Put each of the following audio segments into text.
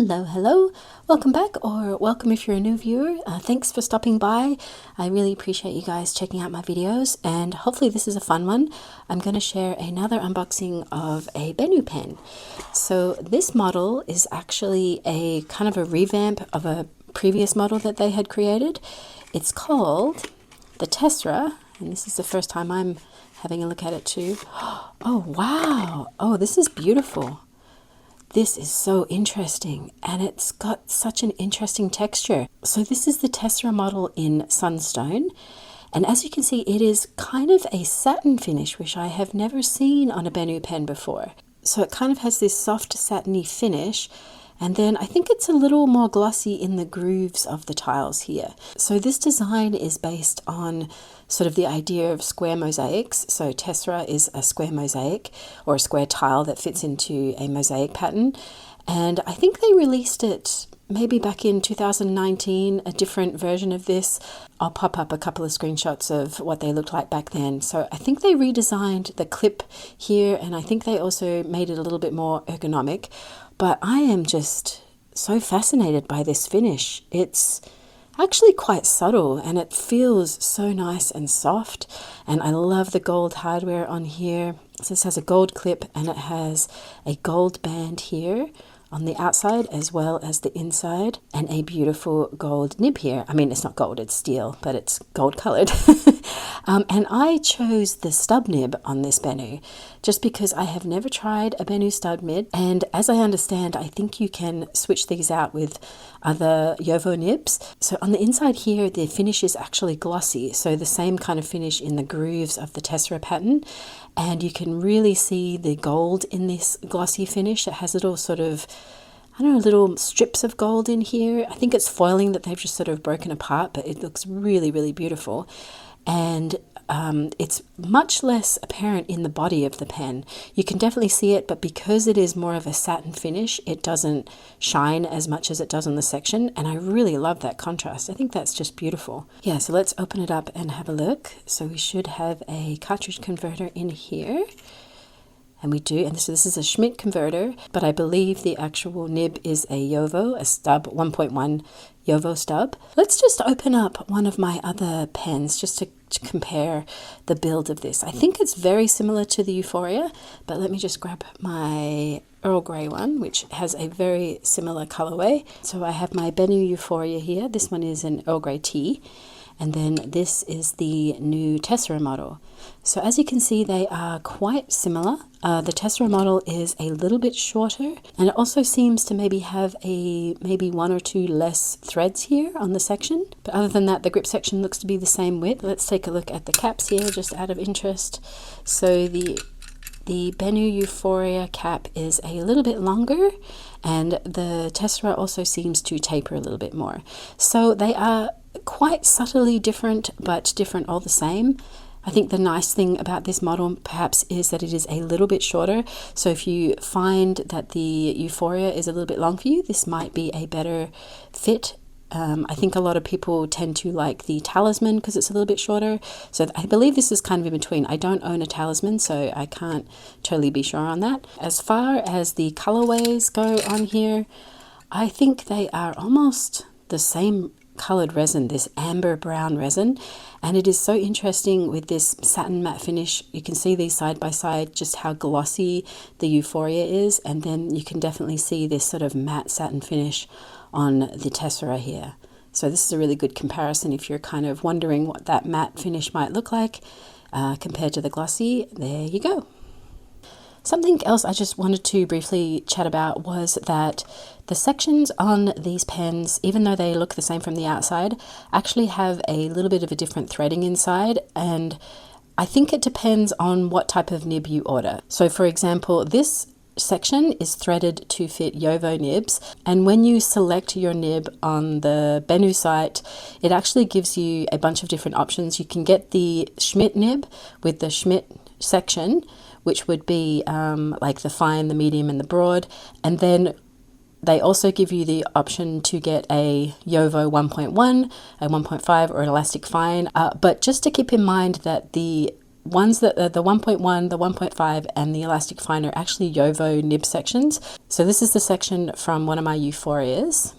Hello, welcome back, or welcome if you're a new viewer. Thanks for stopping by. I really appreciate you guys checking out my videos, and hopefully this is a fun one. I'm going to share another unboxing of a Benu pen. So this model is actually a kind of a revamp of a previous model that they had created. It's called the Tessera, and this is the first time I'm having a look at it too. Oh wow, oh this is beautiful. This is so interesting, and it's got such an interesting texture. So this is the Tessera model in Sunstone, and as you can see, it is kind of a satin finish, which I have never seen on a Benu pen before. So it kind of has this soft satiny finish, and then I think it's a little more glossy in the grooves of the tiles here. So this design is based on sort of the idea of square mosaics. So Tessera is a square mosaic, or a square tile that fits into a mosaic pattern. And I think they released it maybe back in 2019, a different version of this. I'll pop up a couple of screenshots of what they looked like back then. So I think they redesigned the clip here, and I think they also made it a little bit more ergonomic. But I am just so fascinated by this finish. It's actually quite subtle, and it feels so nice and soft, and I love the gold hardware on here. So this has a gold clip, and it has a gold band here on the outside as well as the inside, and a beautiful gold nib here. I mean, it's not gold, it's steel, but it's gold colored. And I chose the stub nib on this Benu just because I have never tried a Benu stub nib, and as I understand, I think you can switch these out with other Jowo nibs. So on the inside here, the finish is actually glossy, so the same kind of finish in the grooves of the Tessera pattern, and you can really see the gold in this glossy finish. It has little sort of, I don't know, little strips of gold in here. I think it's foiling that they've just sort of broken apart, but it looks really, really beautiful. And it's much less apparent in the body of the pen. You can definitely see it, but because it is more of a satin finish, it doesn't shine as much as it does on the section, and I really love that contrast. I think that's just beautiful. Yeah, so let's open it up and have a look. So we should have a cartridge converter in here. And we do, and so this is a Schmidt converter, but I believe the actual nib is a Jowo, a stub, 1.1 Jowo stub. Let's just open up one of my other pens just to compare the build of this. I think it's very similar to the Euphoria, but let me just grab my Earl Grey one, which has a very similar colorway. So I have my Benu Euphoria here. This one is an Earl Grey tea. And then this is the new Tessera model. So as you can see, they are quite similar. The Tessera model is a little bit shorter, and it also seems to maybe have maybe one or two less threads here on the section. But other than that, the grip section looks to be the same width. Let's take a look at the caps here, just out of interest. So the Benu Euphoria cap is a little bit longer, and the Tessera also seems to taper a little bit more. So they are quite subtly different, but different all the same. I think the nice thing about this model perhaps is that it is a little bit shorter. So if you find that the Euphoria is a little bit long for you, this might be a better fit. I think a lot of people tend to like the Talisman because it's a little bit shorter. So I believe this is kind of in between. I don't own a Talisman, so I can't totally be sure on that. As far as the colorways go on here, I think they are almost the same colored resin, this amber brown resin, and it is so interesting with this satin matte finish. You can see these side by side, just how glossy the Euphoria is, and then you can definitely see this sort of matte satin finish on the Tessera here. So this is a really good comparison if you're kind of wondering what that matte finish might look like compared to the glossy. There you go. Something else I just wanted to briefly chat about was that the sections on these pens, even though they look the same from the outside, actually have a little bit of a different threading inside, and I think it depends on what type of nib you order. So for example, this section is threaded to fit Jowo nibs, and when you select your nib on the Benu site, it actually gives you a bunch of different options. You can get the Schmidt nib with the Schmidt section, which would be like the fine, the medium, and the broad. And then they also give you the option to get a Jowo 1.1, a 1.5, or an elastic fine. But just to keep in mind that the ones that are the 1.1, the 1.5 and the elastic fine are actually Jowo nib sections. So this is the section from one of my Euphorias,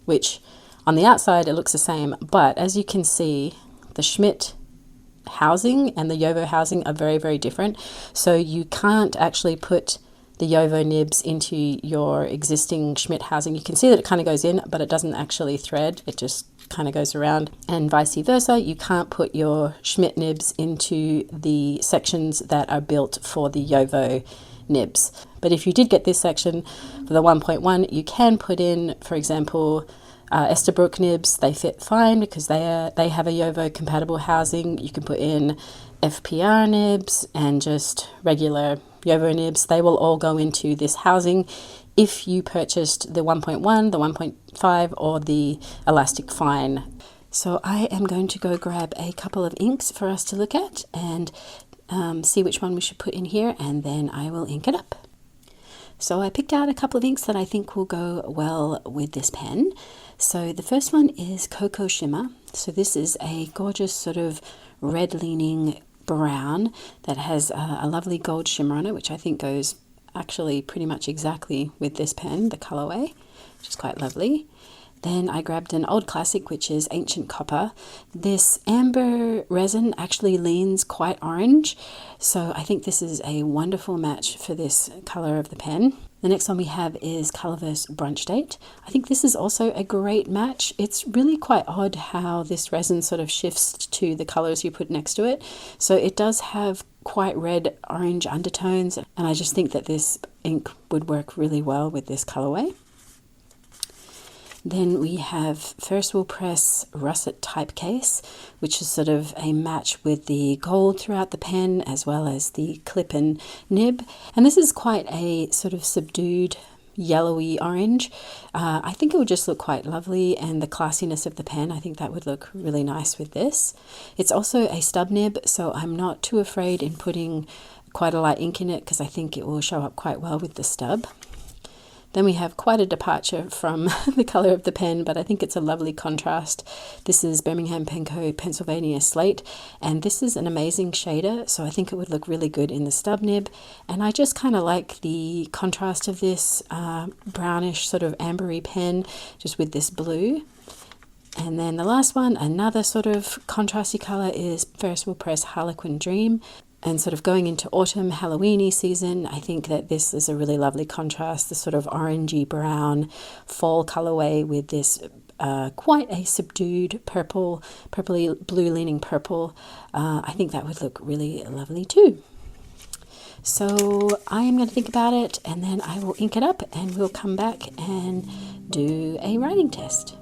which on the outside it looks the same, but as you can see, the Schmidt housing and the Jowo housing are very, very different. So you can't actually put the Jowo nibs into your existing Schmidt housing. You can see that it kind of goes in, but it doesn't actually thread. It just kind of goes around, and vice versa. You can't put your Schmidt nibs into the sections that are built for the Jowo nibs. But if you did get this section for the 1.1, you can put in, for example, Estabrook nibs. They fit fine because they have a Jowo compatible housing. You can put in FPR nibs and just regular Jowo nibs. They will all go into this housing if you purchased the 1.1, the 1.5 or the elastic fine. So I am going to go grab a couple of inks for us to look at and see which one we should put in here, and then I will ink it up. So I picked out a couple of inks that I think will go well with this pen. So the first one is Cocoa Shimmer. So this is a gorgeous sort of red leaning brown that has a lovely gold shimmer on it, which I think goes actually pretty much exactly with this pen, the Colorway, which is quite lovely. Then I grabbed an old classic, which is Ancient Copper. This amber resin actually leans quite orange, so I think this is a wonderful match for this color of the pen. The next one we have is Colorverse Brunch Date. I think this is also a great match. It's really quite odd how this resin sort of shifts to the colors you put next to it. So it does have quite red orange undertones, and I just think that this ink would work really well with this colorway. Then we have Ferris Wheel Press Russet Typecase, which is sort of a match with the gold throughout the pen as well as the clip and nib. And this is quite a sort of subdued yellowy orange. I think it would just look quite lovely, and the classiness of the pen, I think that would look really nice with this. It's also a stub nib, so I'm not too afraid in putting quite a light ink in it because I think it will show up quite well with the stub. Then we have quite a departure from the color of the pen, but I think it's a lovely contrast. This is Birmingham Penco Pennsylvania Slate, and this is an amazing shader, so I think it would look really good in the stub nib. And I just kind of like the contrast of this brownish sort of ambery pen just with this blue. And then the last one, another sort of contrasty color, is Ferris Wheel Press Harlequin Dream. And sort of going into autumn, Halloweeny season, I think that this is a really lovely contrast, the sort of orangey brown fall colorway with this quite a subdued purple, purpley blue leaning purple. I think that would look really lovely too. So I am going to think about it, and then I will ink it up and we'll come back and do a writing test.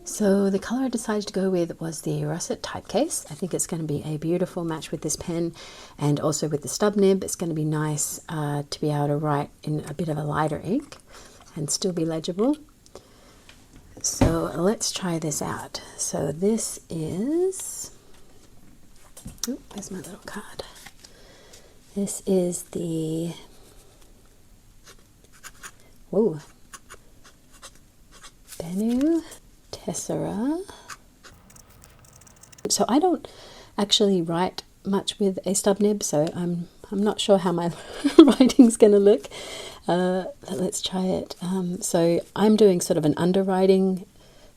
So the color I decided to go with was the Russet Typecase. I think it's going to be a beautiful match with this pen, and also with the stub nib. It's going to be nice to be able to write in a bit of a lighter ink and still be legible. So let's try this out. So this is, oh, where's my little card? This is the, whoa, Benu Tessera. So I don't actually write much with a stub nib, so I'm not sure how my writing's going to look. Let's try it. So I'm doing sort of an underwriting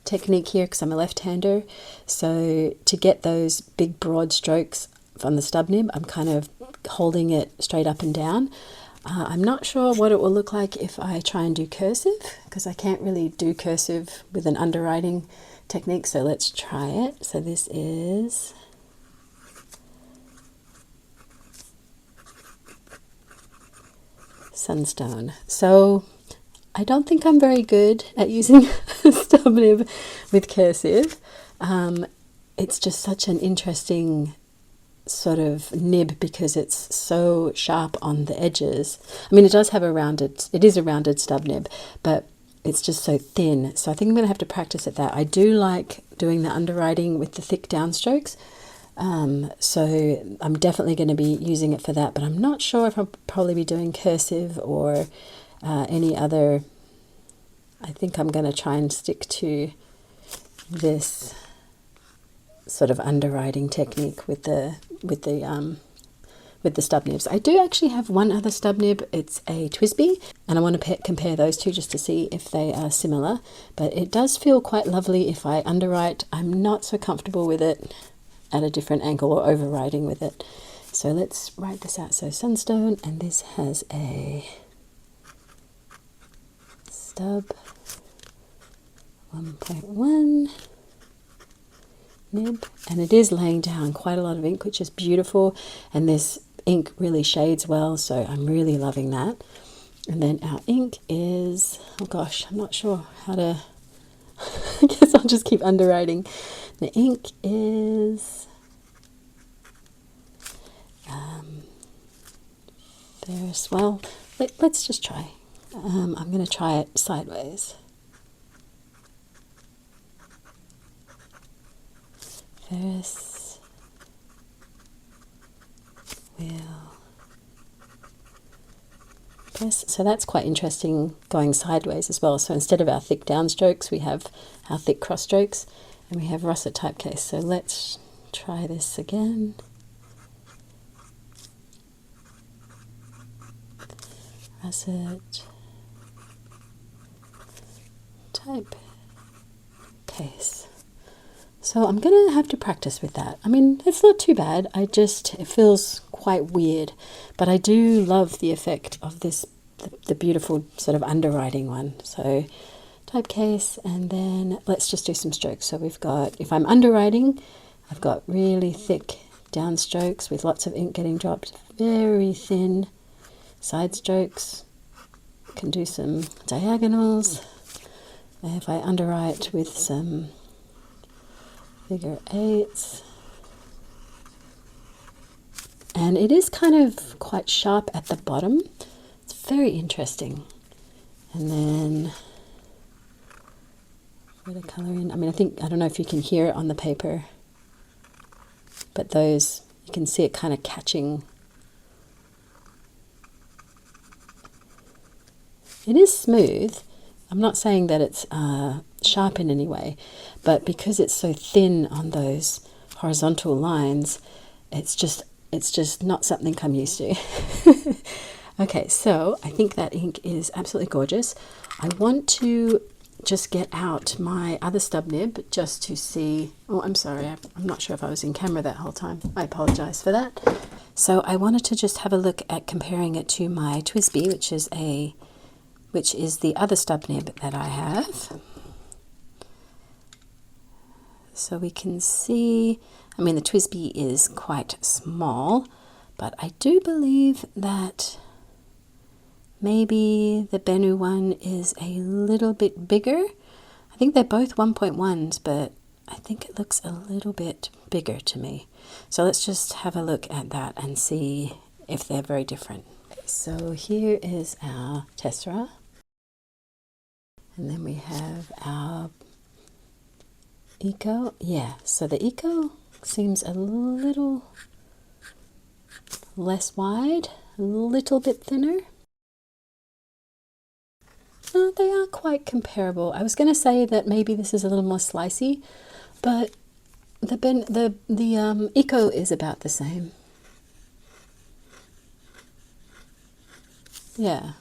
technique here because I'm a left-hander. So to get those big broad strokes on the stub nib, I'm kind of holding it straight up and down. I'm not sure what it will look like if I try and do cursive, because I can't really do cursive with an underwriting technique, so let's try it. So this is Sunstone. So I don't think I'm very good at using stub nib with cursive. It's just such an interesting sort of nib because it's so sharp on the edges. I mean, it does have it is a rounded stub nib, but it's just so thin. So I think I'm going to have to practice at that. I do like doing the underwriting with the thick downstrokes. So I'm definitely going to be using it for that, but I'm not sure if I'll probably be doing cursive or any other. I think I'm going to try and stick to this sort of underwriting technique with the stub nibs. I do actually have one other stub nib. It's a TWSBI, and I want to compare those two just to see if they are similar. But it does feel quite lovely if I underwrite. I'm not so comfortable with it at a different angle or overriding with it. So let's write this out. So Sunstone, and this has a stub 1.1 nib, and it is laying down quite a lot of ink, which is beautiful, and this ink really shades well, so I'm really loving that. And then our ink is, oh gosh, I'm not sure how to I guess I'll just keep underwriting. The ink is there's, well, let's just try. I'm going to try it sideways. Ferris wheel press. So that's quite interesting going sideways as well. So instead of our thick downstrokes, we have our thick cross strokes, and we have russet typecase. So let's try this again. Russet typecase. So I'm going to have to practice with that. I mean, it's not too bad. It feels quite weird, but I do love the effect of this, the beautiful sort of underwriting one. So typecase, and then let's just do some strokes. So we've got, if I'm underwriting, I've got really thick downstrokes with lots of ink getting dropped, very thin side strokes. Can do some diagonals. If I underwrite with some figure eights, and it is kind of quite sharp at the bottom. It's very interesting. And then put a color in. I mean, I don't know if you can hear it on the paper, but those, you can see it kind of catching. It is smooth. I'm not saying that it's sharp in any way, but because it's so thin on those horizontal lines, it's just not something I'm used to. Okay, so I think that ink is absolutely gorgeous. I want to just get out my other stub nib just to see. Oh, I'm sorry, I'm not sure if I was in camera that whole time. I apologize for that. So I wanted to just have a look at comparing it to my TWSBI, which is the other stub nib that I have. So we can see, I mean, the TWSBI is quite small, but I do believe that maybe the Benu one is a little bit bigger. I think they're both 1.1s, but I think it looks a little bit bigger to me. So let's just have a look at that and see if they're very different. So here is our Tessara. And then we have our Eco. Yeah, so the Eco seems a little less wide, a little bit thinner. Oh, they are quite comparable. I was going to say that maybe this is a little more slicey, but the Eco is about the same. Yeah.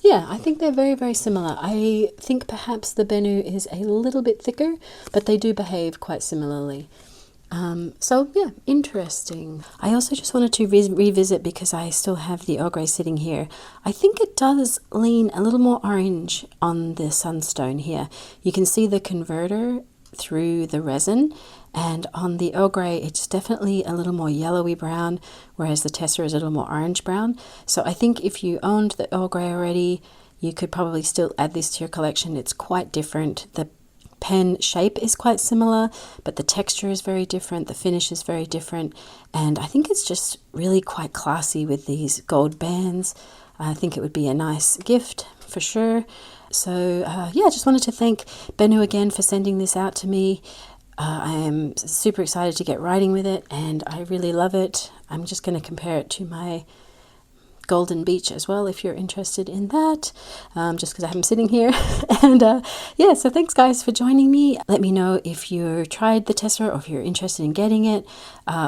Yeah, I think they're very, very similar. I think perhaps the Benu is a little bit thicker, but they do behave quite similarly. So yeah, interesting. I also just wanted to revisit, because I still have the Earl Grey sitting here. I think it does lean a little more orange on the Sunstone here. You can see the converter through the resin, and on the Earl Grey it's definitely a little more yellowy brown, whereas the Tessera is a little more orange brown. So I think if you owned the Earl Grey already, you could probably still add this to your collection. It's quite different. The pen shape is quite similar, but the texture is very different, the finish is very different, and I think it's just really quite classy with these gold bands. I think it would be a nice gift for sure. So yeah, I just wanted to thank Benu again for sending this out to me. I am super excited to get writing with it, and I really love it. I'm just going to compare it to my Golden Beach as well, if you're interested in that, just because I'm sitting here. And yeah, so thanks guys for joining me. Let me know if you tried the Tessera or if you're interested in getting it,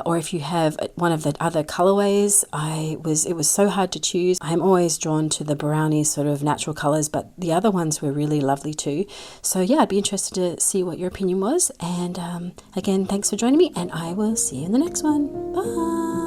or if you have one of the other colorways. It was so hard to choose. I'm always drawn to the brownie sort of natural colors, but the other ones were really lovely too. So yeah, I'd be interested to see what your opinion was. And again, thanks for joining me, and I will see you in the next one. Bye.